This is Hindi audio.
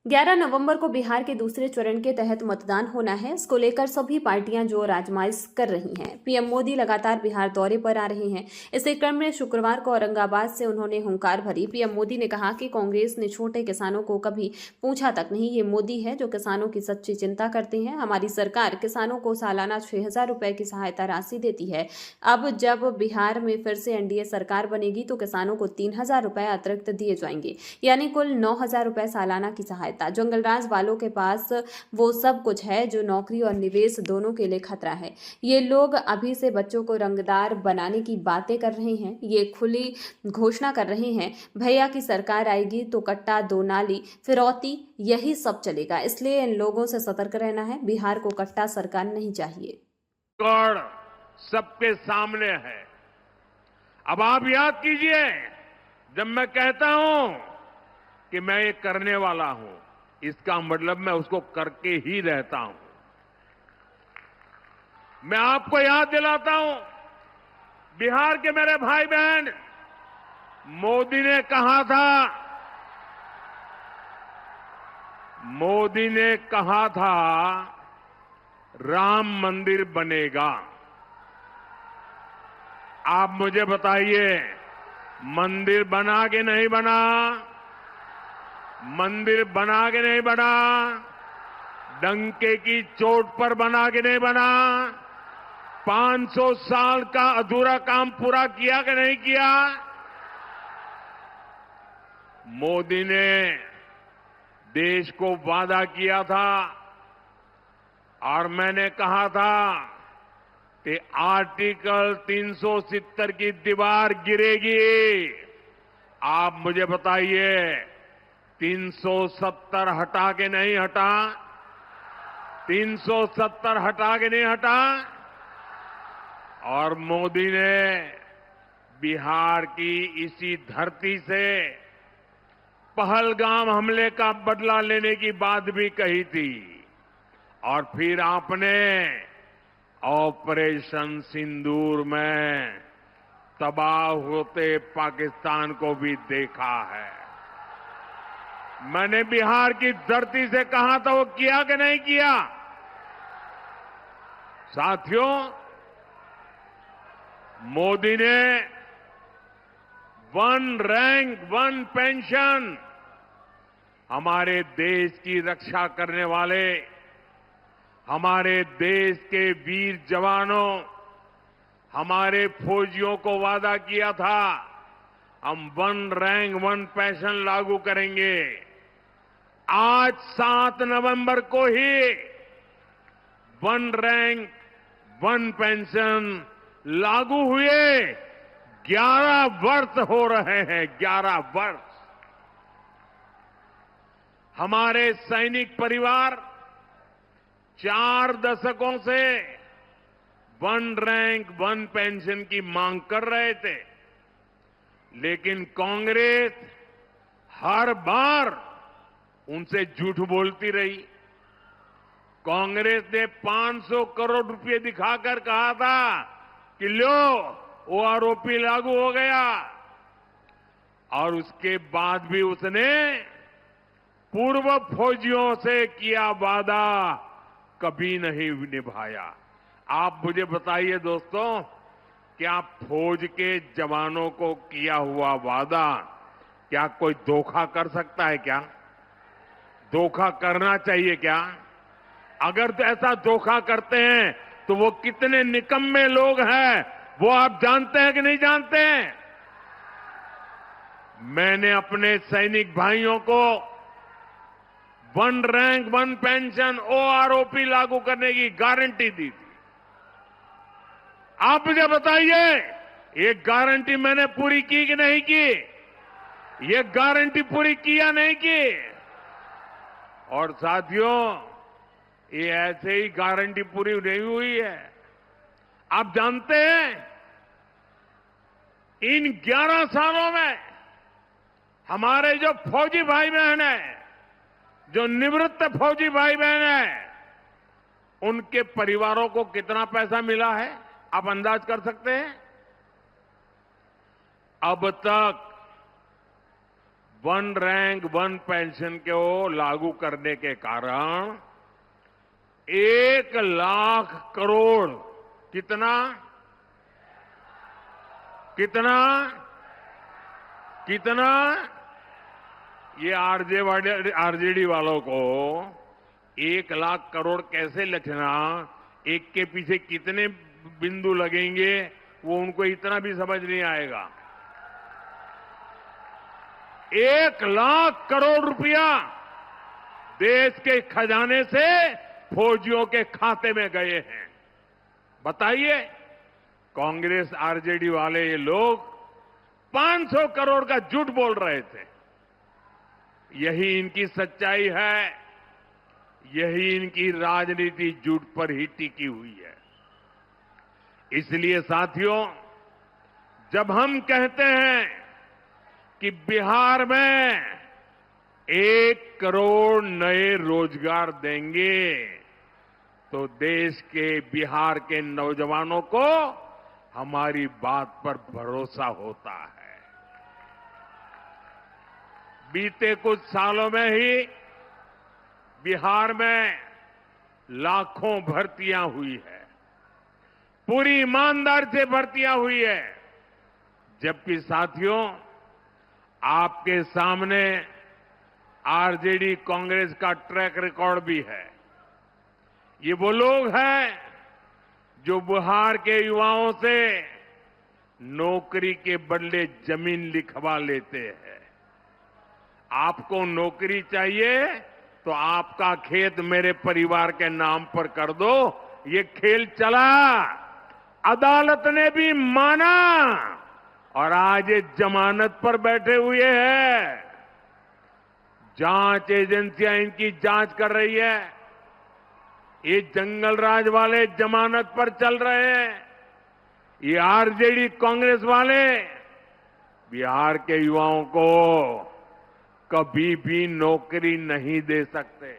11 नवंबर को बिहार के दूसरे चरण के तहत मतदान होना है। इसको लेकर सभी पार्टियां जोर आजमाइश कर रही हैं। पीएम मोदी लगातार बिहार दौरे पर आ रहे हैं। इसी क्रम में शुक्रवार को औरंगाबाद से उन्होंने हुंकार भरी। पीएम मोदी ने कहा कि कांग्रेस ने छोटे किसानों को कभी पूछा तक नहीं। ये मोदी है जो किसानों की सच्ची चिंता करते हैं। हमारी सरकार किसानों को सालाना 6,000 रुपए की सहायता राशि देती है। अब जब बिहार में फिर से एनडीए सरकार बनेगी तो किसानों को 3,000 रुपए अतिरिक्त दिए जाएंगे, यानी कुल 9,000 रुपए सालाना की सहायता। जंगलराज वालों के पास वो सब कुछ है जो नौकरी और निवेश दोनों के लिए खतरा है। ये लोग अभी से बच्चों को रंगदार बनाने की बातें कर रहे हैं। ये खुली घोषणा कर रहे हैं, भैया की सरकार आएगी तो कट्टा दो नाली फिरौती यही सब चलेगा। इसलिए इन लोगों से सतर्क रहना है। बिहार को कट्टा सरकार नहीं चाहिए। कर सबके सामने है। अब आप याद कीजिए, जब मैं कहता हूं कि मैं ये करने वाला हूं, इसका मतलब मैं उसको करके ही रहता हूं। मैं आपको याद दिलाता हूं, बिहार के मेरे भाई बहन, मोदी ने कहा था राम मंदिर बनेगा। आप मुझे बताइए, मंदिर बना के नहीं बना? मंदिर बना के नहीं बना? डंके की चोट पर बना के नहीं बना? 500 साल का अधूरा काम पूरा किया कि नहीं किया? मोदी ने देश को वादा किया था और मैंने कहा था कि आर्टिकल 370 की दीवार गिरेगी। आप मुझे बताइए, 370 हटा के नहीं हटा? 370 हटा के नहीं हटा? और मोदी ने बिहार की इसी धरती से पहलगाम हमले का बदला लेने की बात भी कही थी। और फिर आपने ऑपरेशन सिंदूर में तबाह होते पाकिस्तान को भी देखा है। मैंने बिहार की धरती से कहा था, वो किया कि नहीं किया? साथियों, मोदी ने वन रैंक वन पेंशन, हमारे देश की रक्षा करने वाले, हमारे देश के वीर जवानों, हमारे फौजियों को वादा किया था, हम वन रैंक वन पेंशन लागू करेंगे। आज 7 नवंबर को ही वन रैंक वन पेंशन लागू हुए 11 वर्ष हो रहे हैं। 11 वर्ष। हमारे सैनिक परिवार 4 दशकों से वन रैंक वन पेंशन की मांग कर रहे थे, लेकिन कांग्रेस हर बार उनसे झूठ बोलती रही। कांग्रेस ने 500 करोड़ रुपए दिखाकर कहा था कि लो ओआरओपी लागू हो गया, और उसके बाद भी उसने पूर्व फौजियों से किया वादा कभी नहीं निभाया। आप मुझे बताइए दोस्तों, क्या फौज के जवानों को किया हुआ वादा क्या कोई धोखा कर सकता है? क्या धोखा करना चाहिए क्या? अगर तो ऐसा धोखा करते हैं तो वो कितने निकम्मे लोग हैं, वो आप जानते हैं कि नहीं जानते हैं? मैंने अपने सैनिक भाइयों को one rank one pension OROP लागू करने की गारंटी दी थी। आप मुझे बताइए, ये गारंटी मैंने पूरी की कि नहीं की? ये गारंटी पूरी की या नहीं की? और साथियों, ये ऐसे ही गारंटी पूरी नहीं हुई है। आप जानते हैं, इन 11 सालों में हमारे जो फौजी भाई बहन हैं, जो निवृत्त फौजी भाई बहन हैं, उनके परिवारों को कितना पैसा मिला है? आप अंदाज कर सकते हैं? अब तक वन रैंक वन पेंशन को लागू करने के कारण 1,00,000 करोड़ कितना कितना कितना ये आरजेडी वालों को 1,00,000 करोड़ कैसे लिखना, एक के पीछे कितने बिंदु लगेंगे, वो उनको इतना भी समझ नहीं आएगा। 1,00,000 करोड़ रुपया देश के खजाने से फौजियों के खाते में गए हैं। बताइए, कांग्रेस आरजेडी वाले ये लोग 500 करोड़ का झूठ बोल रहे थे। यही इनकी सच्चाई है, यही इनकी राजनीति झूठ पर ही टिकी हुई है। इसलिए साथियों, जब हम कहते हैं कि बिहार में 1 करोड़ नए रोजगार देंगे, तो देश के बिहार के नौजवानों को हमारी बात पर भरोसा होता है। बीते कुछ सालों में ही बिहार में लाखों भर्तियां हुई है, पूरी ईमानदारी से भर्तियां हुई है। जबकि साथियों, आपके सामने आरजेडी कांग्रेस का ट्रैक रिकॉर्ड भी है। ये वो लोग हैं जो बिहार के युवाओं से नौकरी के बदले जमीन लिखवा लेते हैं। आपको नौकरी चाहिए तो आपका खेत मेरे परिवार के नाम पर कर दो। ये खेल चला, अदालत ने भी माना और आज ये जमानत पर बैठे हुए हैं। जांच एजेंसियां इनकी जांच कर रही है। ये जंगल राज वाले जमानत पर चल रहे हैं। ये आरजेडी कांग्रेस वाले बिहार के युवाओं को कभी भी नौकरी नहीं दे सकते।